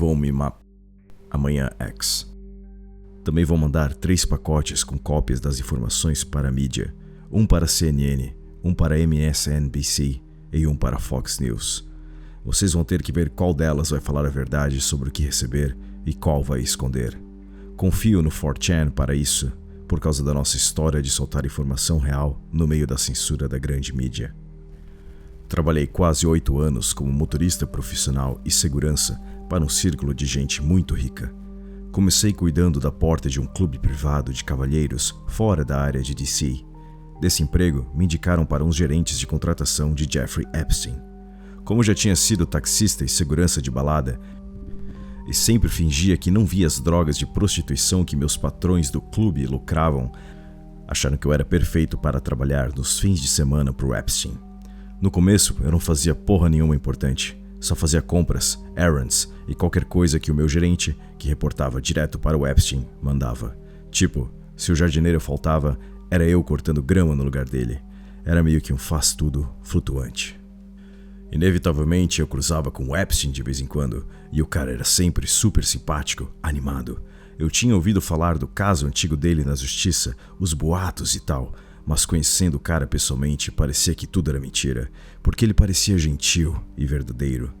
vão me amanhã X. Também vou mandar 3 pacotes com cópias das informações para a mídia, um para a CNN, um para a MSNBC e um para a Fox News. Vocês vão ter que ver qual delas vai falar a verdade sobre o que receber e qual vai esconder. Confio no 4chan para isso, por causa da nossa história de soltar informação real no meio da censura da grande mídia. Trabalhei quase 8 anos como motorista profissional e segurança para um círculo de gente muito rica. Comecei cuidando da porta de um clube privado de cavalheiros fora da área de DC. Desse emprego, me indicaram para uns gerentes de contratação de Jeffrey Epstein. Como já tinha sido taxista e segurança de balada, e sempre fingia que não via as drogas de prostituição que meus patrões do clube lucravam, acharam que eu era perfeito para trabalhar nos fins de semana para o Epstein. No começo, eu não fazia porra nenhuma importante. Só fazia compras, errands e qualquer coisa que o meu gerente, que reportava direto para o Epstein, mandava. Tipo, se o jardineiro faltava, era eu cortando grama no lugar dele. Era meio que um faz-tudo flutuante. Inevitavelmente eu cruzava com o Epstein de vez em quando, e o cara era sempre super simpático, animado. Eu tinha ouvido falar do caso antigo dele na justiça, os boatos e tal, mas conhecendo o cara pessoalmente parecia que tudo era mentira, porque ele parecia gentil e verdadeiro.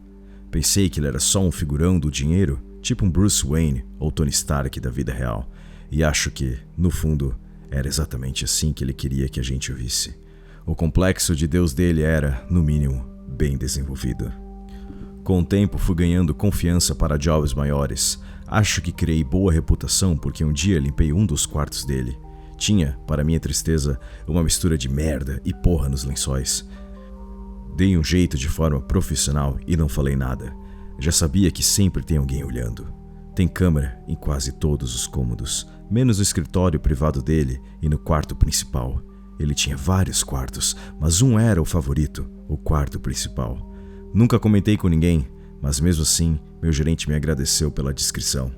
Pensei que ele era só um figurão do dinheiro, tipo um Bruce Wayne ou Tony Stark da vida real, e acho que, no fundo, era exatamente assim que ele queria que a gente o visse. O complexo de Deus dele era, no mínimo, bem desenvolvido. Com o tempo fui ganhando confiança para jobs maiores. Acho que criei boa reputação porque um dia limpei um dos quartos dele. Tinha, para minha tristeza, uma mistura de merda e porra nos lençóis. Dei um jeito de forma profissional e não falei nada. Já sabia que sempre tem alguém olhando. Tem câmera em quase todos os cômodos, menos no escritório privado dele e no quarto principal. Ele tinha vários quartos, mas um era o favorito, o quarto principal. Nunca comentei com ninguém, mas mesmo assim, meu gerente me agradeceu pela discrição.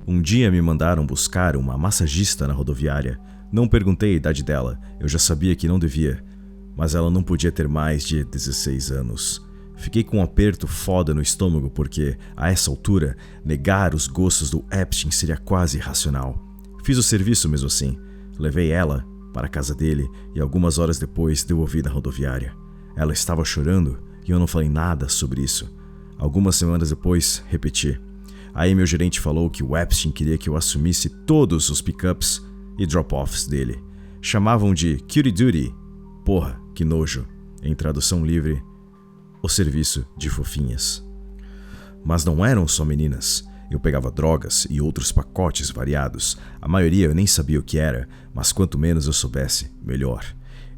Um dia me mandaram buscar uma massagista na rodoviária. Não perguntei a idade dela, eu já sabia que não devia, mas ela não podia ter mais de 16 anos. Fiquei com um aperto foda no estômago porque, a essa altura, negar os gostos do Epstein seria quase irracional. Fiz o serviço mesmo assim. Levei ela para a casa dele e algumas horas depois devolvi na rodoviária. Ela estava chorando e eu não falei nada sobre isso. Algumas semanas depois, repeti. Aí meu gerente falou que o Epstein queria que eu assumisse todos os pickups e drop-offs dele. Chamavam de cutie duty. Porra, que nojo. Em tradução livre, o serviço de fofinhas. Mas não eram só meninas. Eu pegava drogas e outros pacotes variados. A maioria eu nem sabia o que era, mas quanto menos eu soubesse, melhor.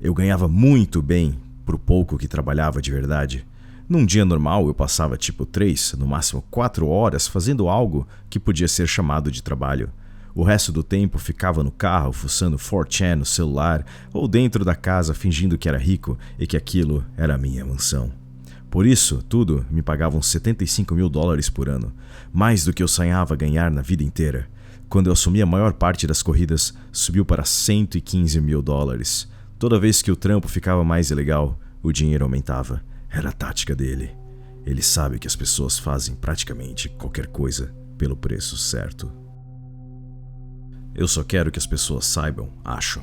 Eu ganhava muito bem pro pouco que trabalhava de verdade. Num dia normal eu passava tipo 3, no máximo 4 horas fazendo algo que podia ser chamado de trabalho. O resto do tempo ficava no carro fuçando 4chan no celular ou dentro da casa fingindo que era rico e que aquilo era a minha mansão. Por isso, tudo me pagavam $75 mil por ano, mais do que eu sonhava ganhar na vida inteira. Quando eu assumi a maior parte das corridas, subiu para $115 mil. Toda vez que o trampo ficava mais ilegal, o dinheiro aumentava. Era a tática dele. Ele sabe que as pessoas fazem praticamente qualquer coisa pelo preço certo. Eu só quero que as pessoas saibam, acho.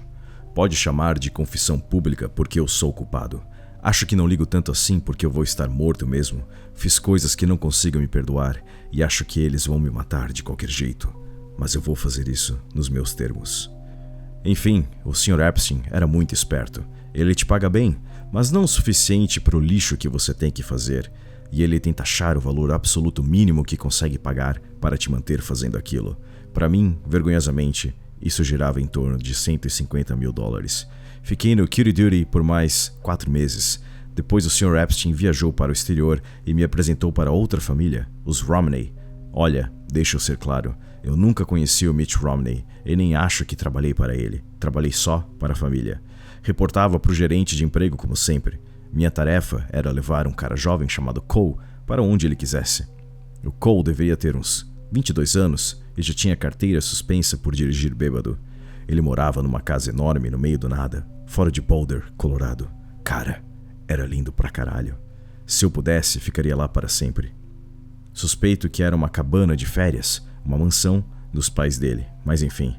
Pode chamar de confissão pública porque eu sou culpado. Acho que não ligo tanto assim porque eu vou estar morto mesmo. Fiz coisas que não consigo me perdoar e acho que eles vão me matar de qualquer jeito. Mas eu vou fazer isso nos meus termos. Enfim, o Sr. Epstein era muito esperto. Ele te paga bem, mas não o suficiente para o lixo que você tem que fazer. E ele tenta achar o valor absoluto mínimo que consegue pagar para te manter fazendo aquilo. Para mim, vergonhosamente, isso girava em torno de $150 mil. Fiquei no cutie duty por mais 4 meses. Depois o Sr. Epstein viajou para o exterior e me apresentou para outra família, os Romney. Olha, deixa eu ser claro, eu nunca conheci o Mitt Romney e nem acho que trabalhei para ele. Trabalhei só para a família. Reportava para o gerente de emprego como sempre. Minha tarefa era levar um cara jovem chamado Cole para onde ele quisesse. O Cole deveria ter uns 22 anos e já tinha carteira suspensa por dirigir bêbado. Ele morava numa casa enorme no meio do nada, fora de Boulder, Colorado. Cara, era lindo pra caralho. Se eu pudesse, ficaria lá para sempre. Suspeito que era uma cabana de férias, uma mansão dos pais dele, mas enfim.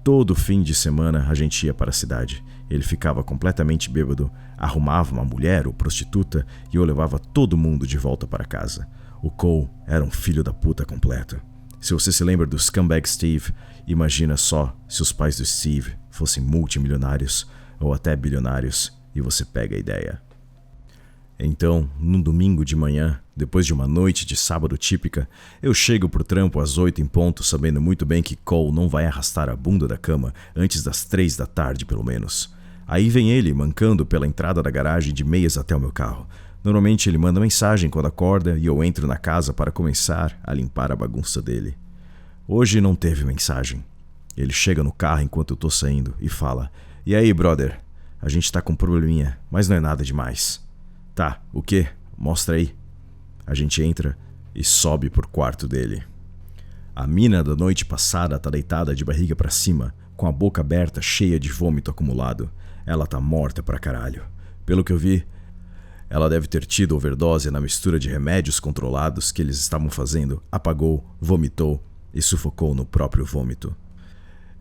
Todo fim de semana a gente ia para a cidade. Ele ficava completamente bêbado, arrumava uma mulher ou prostituta e eu levava todo mundo de volta para casa. O Cole era um filho da puta completo. Se você se lembra do Scumbag Steve, imagina só se os pais do Steve fossem multimilionários ou até bilionários, e você pega a ideia. Então, num domingo de manhã, depois de uma noite de sábado típica, eu chego pro trampo às 8 em ponto, sabendo muito bem que Cole não vai arrastar a bunda da cama antes das 3 da tarde, pelo menos. Aí vem ele, mancando pela entrada da garagem de meias até o meu carro. Normalmente ele manda mensagem quando acorda e eu entro na casa para começar a limpar a bagunça dele. Hoje não teve mensagem. Ele chega no carro enquanto eu tô saindo e fala: "E aí, brother? A gente tá com um probleminha, mas não é nada demais." "Tá, o quê? Mostra aí." A gente entra e sobe pro quarto dele. A mina da noite passada tá deitada de barriga pra cima, com a boca aberta, cheia de vômito acumulado. Ela tá morta pra caralho. Pelo que eu vi, ela deve ter tido overdose na mistura de remédios controlados que eles estavam fazendo, apagou, vomitou e sufocou no próprio vômito.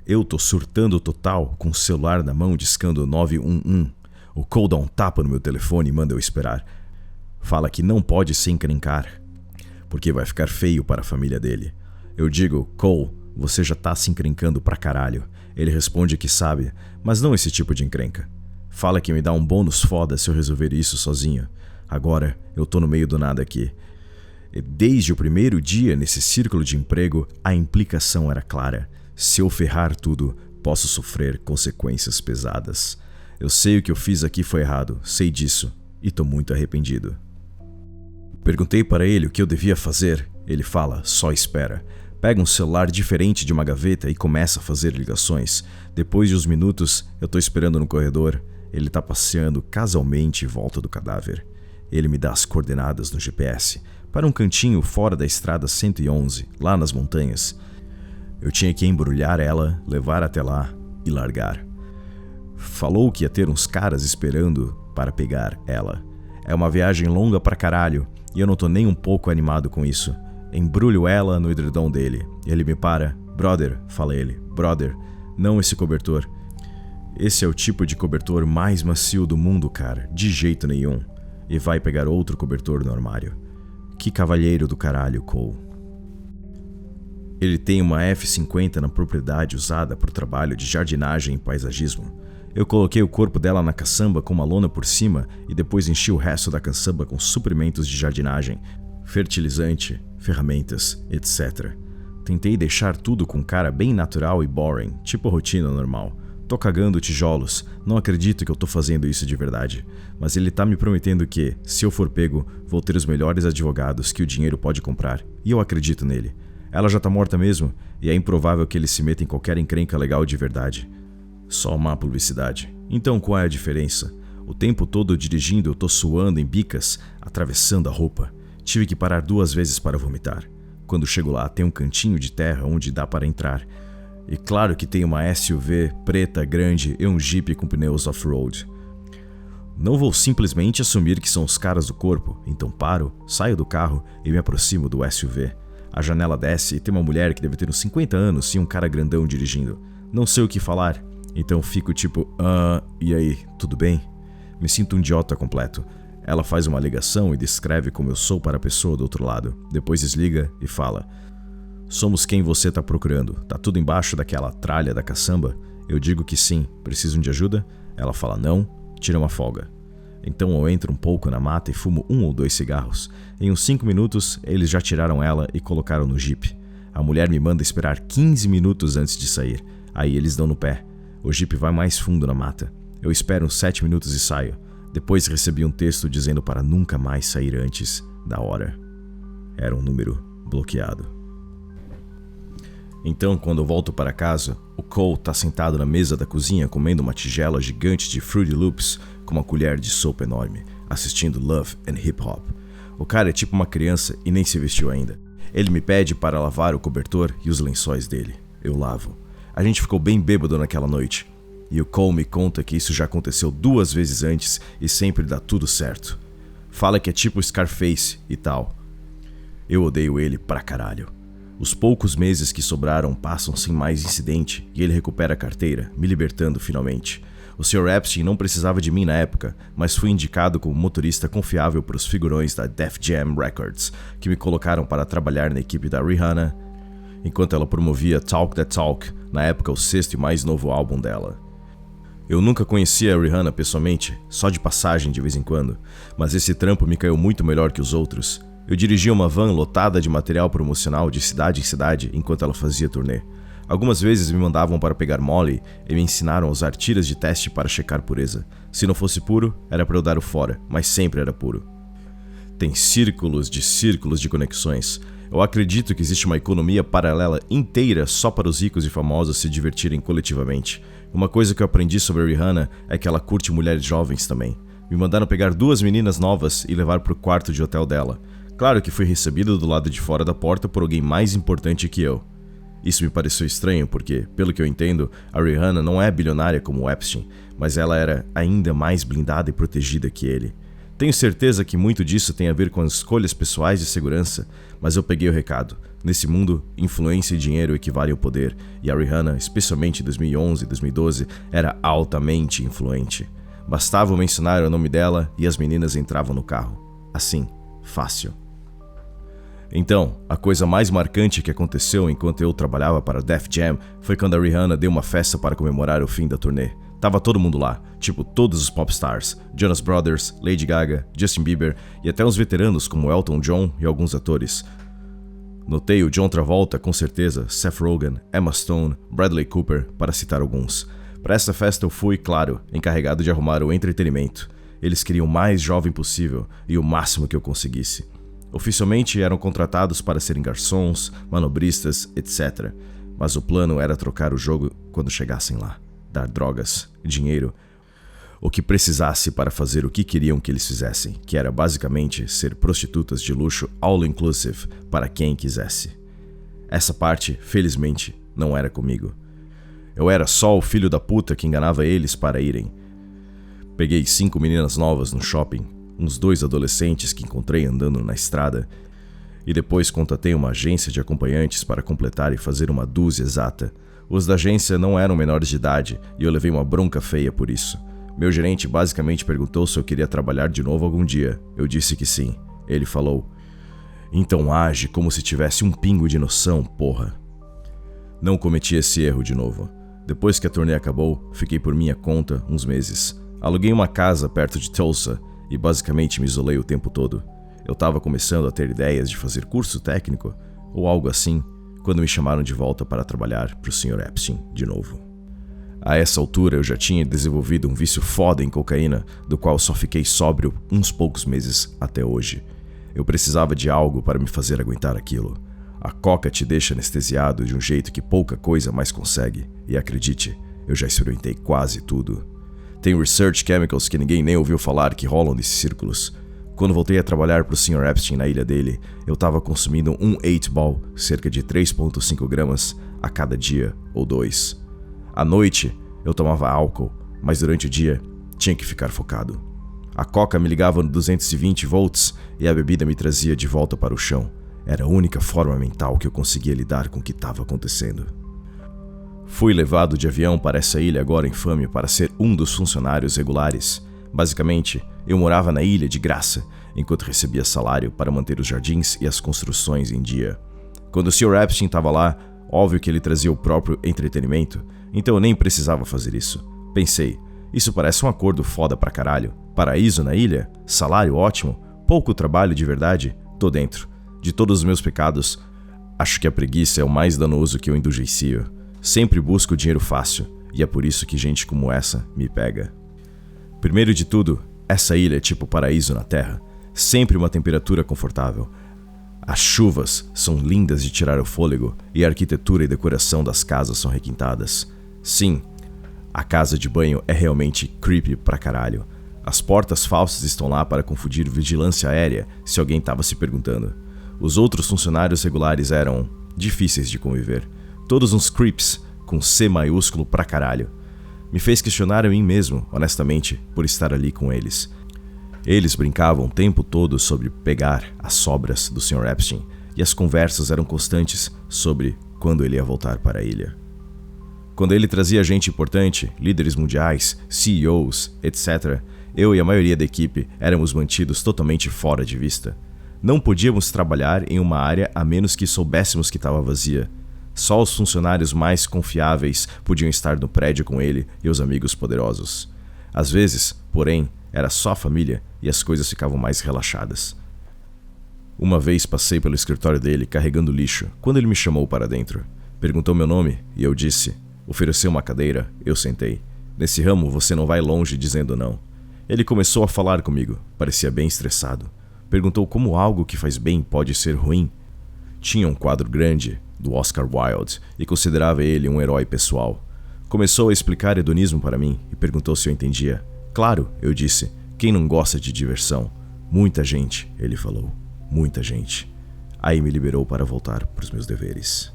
Eu tô surtando total, com o celular na mão discando 911. O Cole dá um tapa no meu telefone e manda eu esperar. Fala que não pode se encrencar, porque vai ficar feio para a família dele. Eu digo: "Cole, você já tá se encrencando pra caralho." Ele responde que sabe, mas não esse tipo de encrenca. Fala que me dá um bônus foda se eu resolver isso sozinho. Agora eu tô no meio do nada aqui. E desde o primeiro dia nesse círculo de emprego, a implicação era clara. Se eu ferrar tudo, posso sofrer consequências pesadas. Eu sei o que eu fiz aqui foi errado, sei disso, e tô muito arrependido. Perguntei para ele o que eu devia fazer. Ele fala: "Só espera." Pega um celular diferente de uma gaveta e começa a fazer ligações. Depois de uns minutos, eu tô esperando no corredor. Ele tá passeando casualmente em volta do cadáver. Ele me dá as coordenadas no GPS, para um cantinho fora da estrada 111, lá nas montanhas. Eu tinha que embrulhar ela, levar até lá e largar. Falou que ia ter uns caras esperando para pegar ela. É uma viagem longa pra caralho e eu não tô nem um pouco animado com isso. Embrulho ela no edredom dele. Ele me para. "Brother", fala ele. "Brother, não esse cobertor. Esse é o tipo de cobertor mais macio do mundo, cara. De jeito nenhum." E vai pegar outro cobertor no armário. Que cavalheiro do caralho, Cole. Ele tem uma F-50 na propriedade usada para o trabalho de jardinagem e paisagismo. Eu coloquei o corpo dela na caçamba com uma lona por cima e depois enchi o resto da caçamba com suprimentos de jardinagem, fertilizante, ferramentas, etc. Tentei deixar tudo com cara bem natural e boring, tipo rotina normal. Tô cagando tijolos, não acredito que eu tô fazendo isso de verdade. Mas ele tá me prometendo que, se eu for pego, vou ter os melhores advogados que o dinheiro pode comprar, e eu acredito nele. Ela já tá morta mesmo, e é improvável que ele se meta em qualquer encrenca legal de verdade. Só má publicidade. Então qual é a diferença? O tempo todo dirigindo eu tô suando em bicas, atravessando a roupa. Tive que parar 2 vezes para vomitar. Quando chego lá tem um cantinho de terra onde dá para entrar. E claro que tem uma SUV preta grande e um Jeep com pneus off-road. Não vou simplesmente assumir que são os caras do corpo, então paro, saio do carro e me aproximo do SUV. A janela desce e tem uma mulher que deve ter uns 50 anos e um cara grandão dirigindo. Não sei o que falar, então fico tipo: "E aí, tudo bem?" Me sinto um idiota completo. Ela faz uma ligação e descreve como eu sou para a pessoa do outro lado. Depois desliga e fala: "Somos quem você tá procurando. Tá tudo embaixo daquela tralha da caçamba?" Eu digo que sim. Precisam de ajuda? Ela fala não. Tira uma folga. Então eu entro um pouco na mata e fumo 1 ou 2 cigarros. Em uns 5 minutos, eles já tiraram ela e colocaram no Jeep. A mulher me manda esperar 15 minutos antes de sair. Aí eles dão no pé. O Jeep vai mais fundo na mata. Eu espero uns 7 minutos e saio. Depois recebi um texto dizendo para nunca mais sair antes da hora. Era um número bloqueado. Então, quando eu volto para casa, o Cole tá sentado na mesa da cozinha comendo uma tigela gigante de Fruity Loops com uma colher de sopa enorme, assistindo Love and Hip Hop. O cara é tipo uma criança e nem se vestiu ainda. Ele me pede para lavar o cobertor e os lençóis dele. Eu lavo. A gente ficou bem bêbado naquela noite. E o Cole me conta que isso já aconteceu 2 vezes antes e sempre dá tudo certo. Fala que é tipo Scarface e tal. Eu odeio ele pra caralho. Os poucos meses que sobraram passam sem mais incidente e ele recupera a carteira, me libertando finalmente. O Sr. Epstein não precisava de mim na época, mas fui indicado como motorista confiável para os figurões da Def Jam Records, que me colocaram para trabalhar na equipe da Rihanna, enquanto ela promovia Talk That Talk, na época o 6º e mais novo álbum dela. Eu nunca conhecia a Rihanna pessoalmente, só de passagem de vez em quando, mas esse trampo me caiu muito melhor que os outros. Eu dirigia uma van lotada de material promocional de cidade em cidade enquanto ela fazia turnê. Algumas vezes me mandavam para pegar Molly e me ensinaram a usar tiras de teste para checar pureza. Se não fosse puro, era para eu dar o fora, mas sempre era puro. Tem círculos de conexões. Eu acredito que existe uma economia paralela inteira só para os ricos e famosos se divertirem coletivamente. Uma coisa que eu aprendi sobre a Rihanna é que ela curte mulheres jovens também. Me mandaram pegar 2 meninas novas e levar para o quarto de hotel dela. Claro que fui recebido do lado de fora da porta por alguém mais importante que eu. Isso me pareceu estranho porque, pelo que eu entendo, a Rihanna não é bilionária como o Epstein, mas ela era ainda mais blindada e protegida que ele. Tenho certeza que muito disso tem a ver com as escolhas pessoais de segurança, mas eu peguei o recado. Nesse mundo, influência e dinheiro equivalem ao poder, e a Rihanna, especialmente em 2011 e 2012, era altamente influente. Bastava mencionar o nome dela e as meninas entravam no carro. Assim, fácil. Então, a coisa mais marcante que aconteceu enquanto eu trabalhava para a Def Jam foi quando a Rihanna deu uma festa para comemorar o fim da turnê. Tava todo mundo lá, tipo todos os popstars, Jonas Brothers, Lady Gaga, Justin Bieber e até uns veteranos como Elton John e alguns atores. Notei o John Travolta, com certeza, Seth Rogen, Emma Stone, Bradley Cooper, para citar alguns. Para essa festa eu fui, claro, encarregado de arrumar o entretenimento. Eles queriam o mais jovem possível e o máximo que eu conseguisse. Oficialmente eram contratados para serem garçons, manobristas, etc. Mas o plano era trocar o jogo quando chegassem lá. Dar drogas, dinheiro, o que precisasse para fazer o que queriam que eles fizessem, que era basicamente ser prostitutas de luxo all-inclusive para quem quisesse. Essa parte, felizmente, não era comigo. Eu era só o filho da puta que enganava eles para irem. Peguei 5 meninas novas no shopping, uns 2 adolescentes que encontrei andando na estrada, e depois contatei uma agência de acompanhantes para completar e fazer uma dúzia exata. Os da agência não eram menores de idade e eu levei uma bronca feia por isso. Meu gerente basicamente perguntou se eu queria trabalhar de novo algum dia. Eu disse que sim. Ele falou: "Então age como se tivesse um pingo de noção, porra." Não cometi esse erro de novo. Depois que a turnê acabou, fiquei por minha conta uns meses. Aluguei uma casa perto de Tulsa e basicamente me isolei o tempo todo. Eu estava começando a ter ideias de fazer curso técnico ou algo assim, quando me chamaram de volta para trabalhar para o Sr. Epstein de novo. A essa altura eu já tinha desenvolvido um vício foda em cocaína, do qual só fiquei sóbrio uns poucos meses até hoje. Eu precisava de algo para me fazer aguentar aquilo. A coca te deixa anestesiado de um jeito que pouca coisa mais consegue, e acredite, eu já experimentei quase tudo. Tem research chemicals que ninguém nem ouviu falar que rolam nesses círculos. Quando voltei a trabalhar para o Sr. Epstein na ilha dele, eu estava consumindo um 8-ball, cerca de 3,5 gramas, a cada dia ou 2. À noite, eu tomava álcool, mas durante o dia, tinha que ficar focado. A coca me ligava no 220 volts e a bebida me trazia de volta para o chão. Era a única forma mental que eu conseguia lidar com o que estava acontecendo. Fui levado de avião para essa ilha agora infame para ser um dos funcionários regulares. Basicamente, eu morava na ilha de graça, enquanto recebia salário para manter os jardins e as construções em dia. Quando o Sr. Epstein estava lá, óbvio que ele trazia o próprio entretenimento, então eu nem precisava fazer isso. Pensei, isso parece um acordo foda pra caralho. Paraíso na ilha? Salário ótimo? Pouco trabalho de verdade? Tô dentro. De todos os meus pecados, acho que a preguiça é o mais danoso que eu indulgencio. Sempre busco dinheiro fácil, e é por isso que gente como essa me pega. Primeiro de tudo, essa ilha é tipo paraíso na terra. Sempre uma temperatura confortável. As chuvas são lindas de tirar o fôlego e a arquitetura e decoração das casas são requintadas. Sim, a casa de banho é realmente creepy pra caralho. As portas falsas estão lá para confundir vigilância aérea, se alguém estava se perguntando. Os outros funcionários regulares eram difíceis de conviver. Todos uns creeps, com C maiúsculo pra caralho. Me fez questionar a mim mesmo, honestamente, por estar ali com eles. Eles brincavam o tempo todo sobre pegar as sobras do Sr. Epstein, e as conversas eram constantes sobre quando ele ia voltar para a ilha. Quando ele trazia gente importante, líderes mundiais, CEOs, etc., eu e a maioria da equipe éramos mantidos totalmente fora de vista. Não podíamos trabalhar em uma área a menos que soubéssemos que estava vazia. Só os funcionários mais confiáveis podiam estar no prédio com ele e os amigos poderosos. Às vezes, porém, era só a família e as coisas ficavam mais relaxadas. Uma vez passei pelo escritório dele carregando lixo quando ele me chamou para dentro. Perguntou meu nome e eu disse. Ofereceu uma cadeira, eu sentei. Nesse ramo você não vai longe dizendo não. Ele começou a falar comigo, parecia bem estressado. Perguntou como algo que faz bem pode ser ruim. Tinha um quadro grande, do Oscar Wilde, e considerava ele um herói pessoal. Começou a explicar hedonismo para mim e perguntou se eu entendia. Claro, eu disse, quem não gosta de diversão? Muita gente, ele falou. Muita gente. Aí me liberou para voltar para os meus deveres.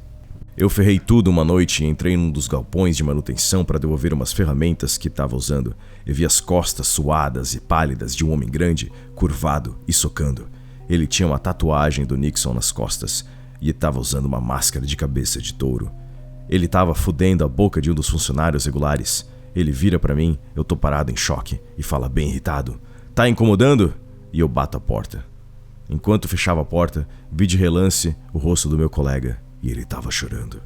Eu ferrei tudo uma noite e entrei num dos galpões de manutenção para devolver umas ferramentas que estava usando e vi as costas suadas e pálidas de um homem grande, curvado e socando. Ele tinha uma tatuagem do Nixon nas costas e estava usando uma máscara de cabeça de touro. Ele estava fudendo a boca de um dos funcionários regulares. Ele vira para mim, eu tô parado em choque e fala bem irritado. Tá incomodando? E eu bato a porta. Enquanto fechava a porta, vi de relance o rosto do meu colega. E ele estava chorando.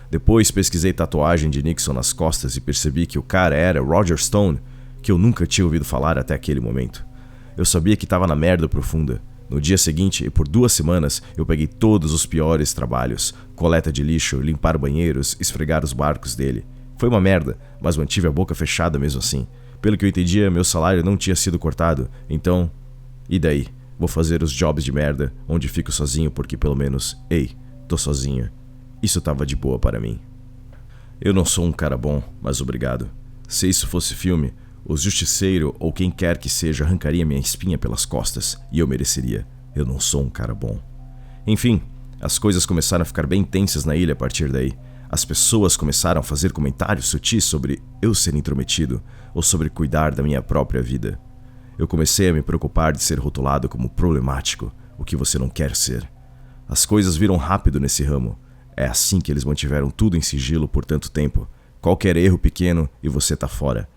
Depois pesquisei tatuagem de Nixon nas costas e percebi que o cara era Roger Stone, que eu nunca tinha ouvido falar até aquele momento. Eu sabia que estava na merda profunda. No dia seguinte, e por 2 semanas, eu peguei todos os piores trabalhos. Coleta de lixo, limpar banheiros, esfregar os barcos dele. Foi uma merda, mas mantive a boca fechada mesmo assim. Pelo que eu entendia, meu salário não tinha sido cortado, então... E daí? Vou fazer os jobs de merda, onde fico sozinho porque pelo menos... Ei... Tô sozinho. Isso tava de boa para mim. Eu não sou um cara bom, mas obrigado. Se isso fosse filme, o justiceiro ou quem quer que seja arrancaria minha espinha pelas costas e eu mereceria. Eu não sou um cara bom. Enfim, as coisas começaram a ficar bem tensas na ilha a partir daí. As pessoas começaram a fazer comentários sutis sobre eu ser intrometido ou sobre cuidar da minha própria vida. Eu comecei a me preocupar de ser rotulado como problemático, o que você não quer ser. As coisas viram rápido nesse ramo. É assim que eles mantiveram tudo em sigilo por tanto tempo. Qualquer erro pequeno e você tá fora.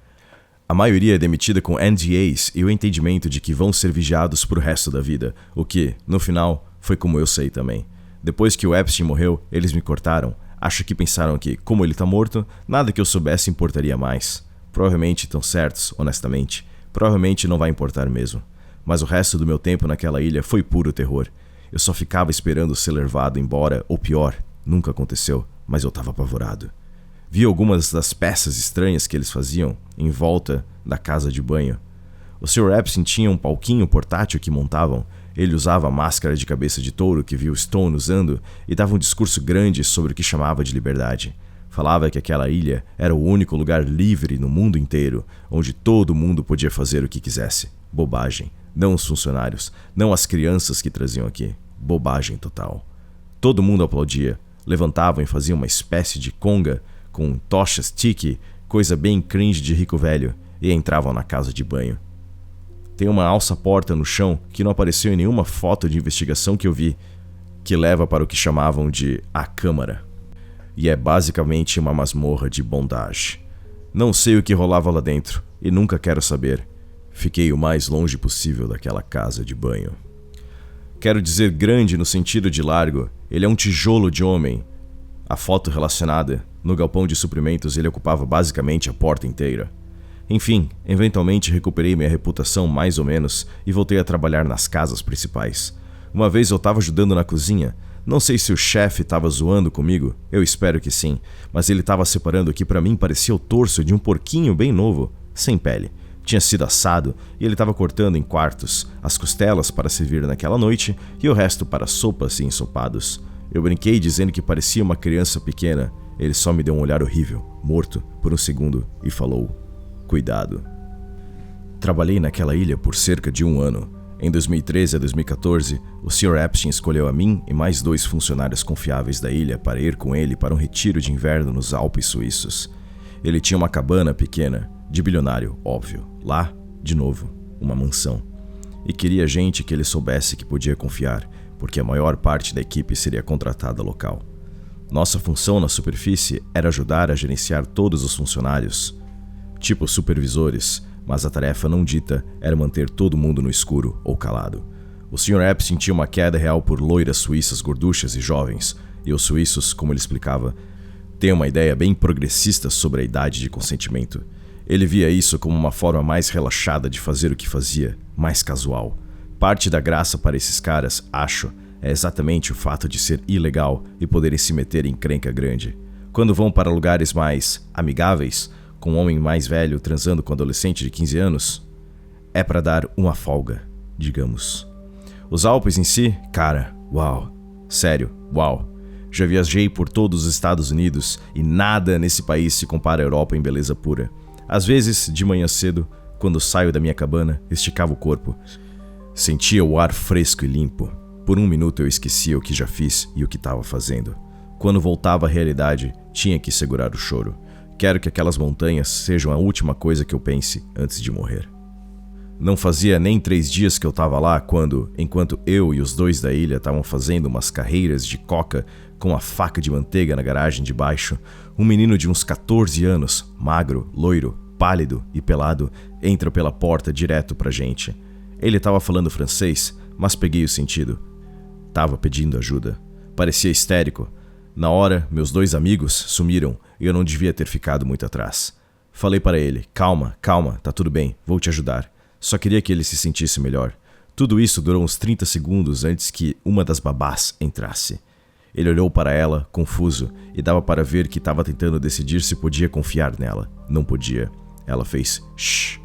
A maioria é demitida com NDAs e o entendimento de que vão ser vigiados pro resto da vida, o que, no final, foi como eu sei também. Depois que o Epstein morreu, eles me cortaram. Acho que pensaram que, como ele tá morto, nada que eu soubesse importaria mais. Provavelmente estão certos, honestamente. Provavelmente não vai importar mesmo. Mas o resto do meu tempo naquela ilha foi puro terror. Eu só ficava esperando ser levado embora, ou pior, nunca aconteceu, mas eu estava apavorado. Vi algumas das peças estranhas que eles faziam em volta da casa de banho. O Sr. Epstein tinha um palquinho portátil que montavam. Ele usava a máscara de cabeça de touro que viu Stone usando e dava um discurso grande sobre o que chamava de liberdade. Falava que aquela ilha era o único lugar livre no mundo inteiro, onde todo mundo podia fazer o que quisesse. Bobagem. Não os funcionários, não as crianças que traziam aqui. Bobagem total. Todo mundo aplaudia, levantavam e faziam uma espécie de conga com tochas tiki, coisa bem cringe de rico velho, e entravam na casa de banho. Tem uma alça-porta no chão que não apareceu em nenhuma foto de investigação que eu vi, que leva para o que chamavam de a câmara. E é basicamente uma masmorra de bondage. Não sei o que rolava lá dentro, e nunca quero saber. Fiquei o mais longe possível daquela casa de banho. Quero dizer grande no sentido de largo, ele é um tijolo de homem. A foto relacionada, no galpão de suprimentos ele ocupava basicamente a porta inteira. Enfim, eventualmente recuperei minha reputação mais ou menos e voltei a trabalhar nas casas principais. Uma vez eu estava ajudando na cozinha, não sei se o chefe estava zoando comigo, eu espero que sim, mas ele estava separando o que para mim parecia o torso de um porquinho bem novo, sem pele. Tinha sido assado e ele estava cortando em quartos, as costelas para servir naquela noite e o resto para sopas e ensopados. Eu brinquei dizendo que parecia uma criança pequena. Ele só me deu um olhar horrível, morto, por um segundo e falou: "Cuidado." Trabalhei naquela ilha por cerca de 1 ano. Em 2013 a 2014, o Sr. Epstein escolheu a mim e mais 2 funcionários confiáveis da ilha para ir com ele para um retiro de inverno nos Alpes suíços. Ele tinha uma cabana pequena, de bilionário, óbvio. Lá, de novo, uma mansão. E queria gente que ele soubesse que podia confiar, porque a maior parte da equipe seria contratada local. Nossa função na superfície era ajudar a gerenciar todos os funcionários, tipo supervisores, mas a tarefa não dita era manter todo mundo no escuro ou calado. O Sr. Epstein tinha uma queda real por loiras suíças gorduchas e jovens, e os suíços, como ele explicava, têm uma ideia bem progressista sobre a idade de consentimento. Ele via isso como uma forma mais relaxada de fazer o que fazia, mais casual. Parte da graça para esses caras, acho, é exatamente o fato de ser ilegal e poderem se meter em encrenca grande. Quando vão para lugares mais amigáveis, com um homem mais velho transando com um adolescente de 15 anos, é para dar uma folga, digamos. Os Alpes em si, cara, uau. Sério, uau. Já viajei por todos os Estados Unidos e nada nesse país se compara à Europa em beleza pura. Às vezes, de manhã cedo, quando saio da minha cabana, esticava o corpo. Sentia o ar fresco e limpo. Por um minuto eu esquecia o que já fiz e o que estava fazendo. Quando voltava à realidade, tinha que segurar o choro. Quero que aquelas montanhas sejam a última coisa que eu pense antes de morrer. Não fazia nem 3 dias que eu estava lá quando, enquanto eu e os 2 da ilha estavam fazendo umas carreiras de coca com a faca de manteiga na garagem de baixo, um menino de uns 14 anos, magro, loiro, pálido e pelado, entra pela porta direto pra gente. Ele estava falando francês, mas peguei o sentido. Tava pedindo ajuda. Parecia histérico. Na hora, meus 2 amigos sumiram e eu não devia ter ficado muito atrás. Falei para ele, calma, tá tudo bem, vou te ajudar. Só queria que ele se sentisse melhor. Tudo isso durou uns 30 segundos antes que uma das babás entrasse. Ele olhou para ela, confuso, e dava para ver que estava tentando decidir se podia confiar nela. Não podia. Ela fez shh.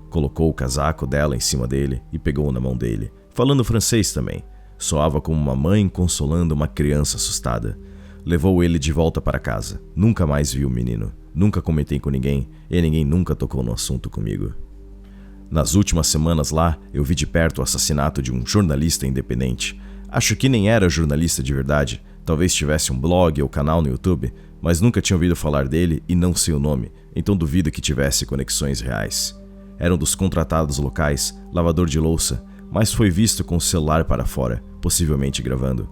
Colocou o casaco dela em cima dele e pegou na mão dele, falando francês também. Soava como uma mãe consolando uma criança assustada. Levou ele de volta para casa. Nunca mais vi o menino. Nunca comentei com ninguém e ninguém nunca tocou no assunto comigo. Nas últimas semanas lá, eu vi de perto o assassinato de um jornalista independente. Acho que nem era jornalista de verdade, talvez tivesse um blog ou canal no YouTube, mas nunca tinha ouvido falar dele e não sei o nome, então duvido que tivesse conexões reais. Era um dos contratados locais, lavador de louça, mas foi visto com o celular para fora, possivelmente gravando.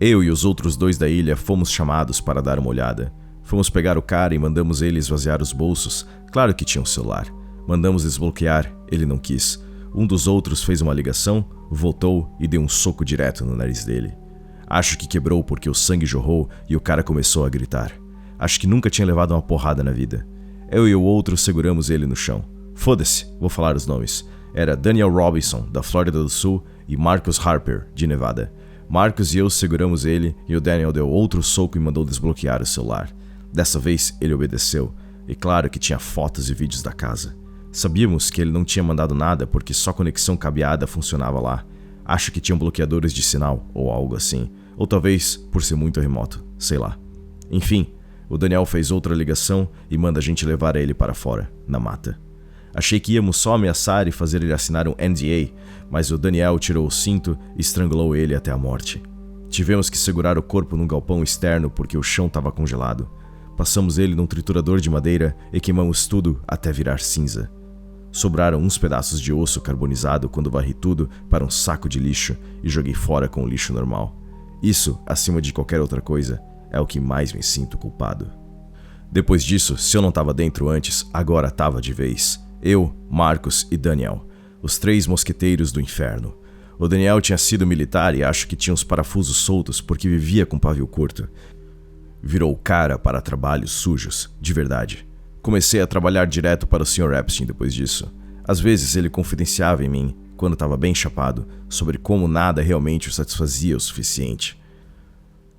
Eu e os outros 2 da ilha fomos chamados para dar uma olhada. Fomos pegar o cara e mandamos ele esvaziar os bolsos, claro que tinha um celular. Mandamos desbloquear, ele não quis. Um dos outros fez uma ligação, voltou e deu um soco direto no nariz dele. Acho que quebrou porque o sangue jorrou e o cara começou a gritar. Acho que nunca tinha levado uma porrada na vida. Eu e o outro seguramos ele no chão. Foda-se, vou falar os nomes. Era Daniel Robinson, da Flórida do Sul, e Marcus Harper, de Nevada. Marcus e eu seguramos ele e o Daniel deu outro soco e mandou desbloquear o celular. Dessa vez ele obedeceu, e claro que tinha fotos e vídeos da casa. Sabíamos que ele não tinha mandado nada porque só conexão cabeada funcionava lá. Acho que tinham bloqueadores de sinal ou algo assim, ou talvez por ser muito remoto, sei lá. Enfim, o Daniel fez outra ligação e manda a gente levar ele para fora, na mata. Achei que íamos só ameaçar e fazer ele assinar um NDA, mas o Daniel tirou o cinto e estrangulou ele até a morte. Tivemos que segurar o corpo num galpão externo porque o chão estava congelado. Passamos ele num triturador de madeira e queimamos tudo até virar cinza. Sobraram uns pedaços de osso carbonizado quando varri tudo para um saco de lixo e joguei fora com o lixo normal. Isso, acima de qualquer outra coisa, é o que mais me sinto culpado. Depois disso, se eu não estava dentro antes, agora estava de vez. Eu, Marcus e Daniel, os 3 mosqueteiros do inferno. O Daniel tinha sido militar e acho que tinha uns parafusos soltos porque vivia com pavio curto. Virou cara para trabalhos sujos, de verdade. Comecei a trabalhar direto para o Sr. Epstein depois disso. Às vezes ele confidenciava em mim, quando estava bem chapado, sobre como nada realmente o satisfazia o suficiente.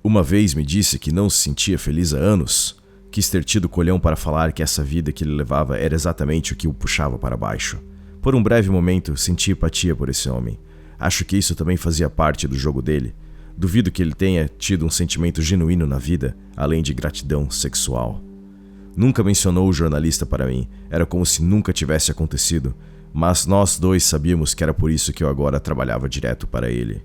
Uma vez me disse que não se sentia feliz há anos. Quis ter tido colhão para falar que essa vida que ele levava era exatamente o que o puxava para baixo. Por um breve momento, senti empatia por esse homem. Acho que isso também fazia parte do jogo dele. Duvido que ele tenha tido um sentimento genuíno na vida, além de gratidão sexual. Nunca mencionou o jornalista para mim, era como se nunca tivesse acontecido, mas nós 2 sabíamos que era por isso que eu agora trabalhava direto para ele.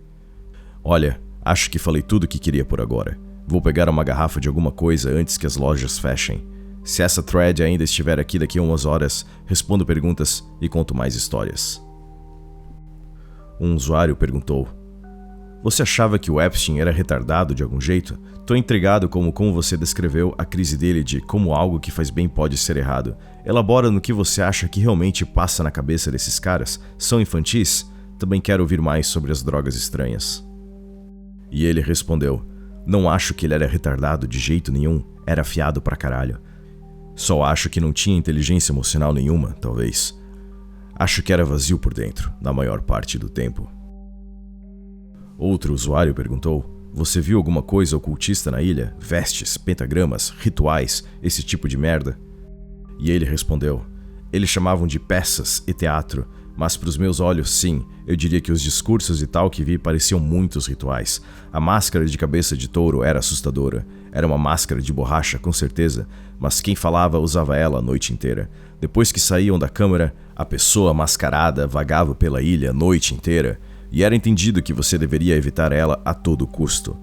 Olha, acho que falei tudo o que queria por agora. Vou pegar uma garrafa de alguma coisa antes que as lojas fechem. Se essa thread ainda estiver aqui daqui a umas horas, respondo perguntas e conto mais histórias. Um usuário perguntou: Você achava que o Epstein era retardado de algum jeito? Tô intrigado como você descreveu a crise dele de como algo que faz bem pode ser errado. Elabora no que você acha que realmente passa na cabeça desses caras. São infantis? Também quero ouvir mais sobre as drogas estranhas. E ele respondeu: não acho que ele era retardado de jeito nenhum, era afiado pra caralho. Só acho que não tinha inteligência emocional nenhuma, talvez. Acho que era vazio por dentro, na maior parte do tempo. Outro usuário perguntou: você viu alguma coisa ocultista na ilha? Vestes, pentagramas, rituais, esse tipo de merda? E ele respondeu: eles chamavam de peças e teatro, mas pros meus olhos, sim, eu diria que os discursos e tal que vi pareciam muitos rituais. A máscara de cabeça de touro era assustadora. Era uma máscara de borracha, com certeza, mas quem falava usava ela a noite inteira. Depois que saíam da câmara, a pessoa mascarada vagava pela ilha a noite inteira, e era entendido que você deveria evitar ela a todo custo.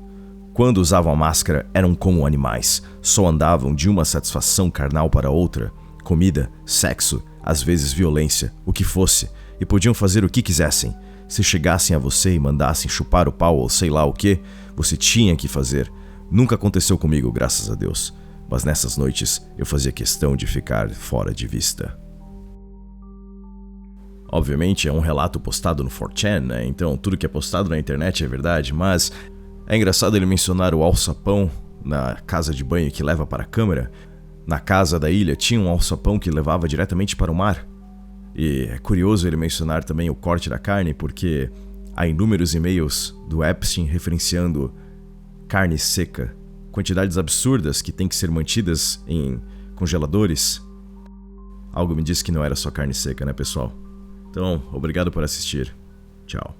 Quando usavam a máscara, eram como animais, só andavam de uma satisfação carnal para outra. Comida, sexo, às vezes violência, o que fosse, e podiam fazer o que quisessem. Se chegassem a você e mandassem chupar o pau ou sei lá o que, você tinha que fazer. Nunca aconteceu comigo, graças a Deus, mas nessas noites eu fazia questão de ficar fora de vista. Obviamente é um relato postado no 4chan, né? Então tudo que é postado na internet é verdade, mas é engraçado ele mencionar o alçapão na casa de banho que leva para a câmara. Na casa da ilha tinha um alçapão que levava diretamente para o mar. E é curioso ele mencionar também o corte da carne, porque há inúmeros e-mails do Epstein referenciando carne seca, quantidades absurdas que têm que ser mantidas em congeladores. Algo me diz que não era só carne seca, né, pessoal? Então, obrigado por assistir. Tchau.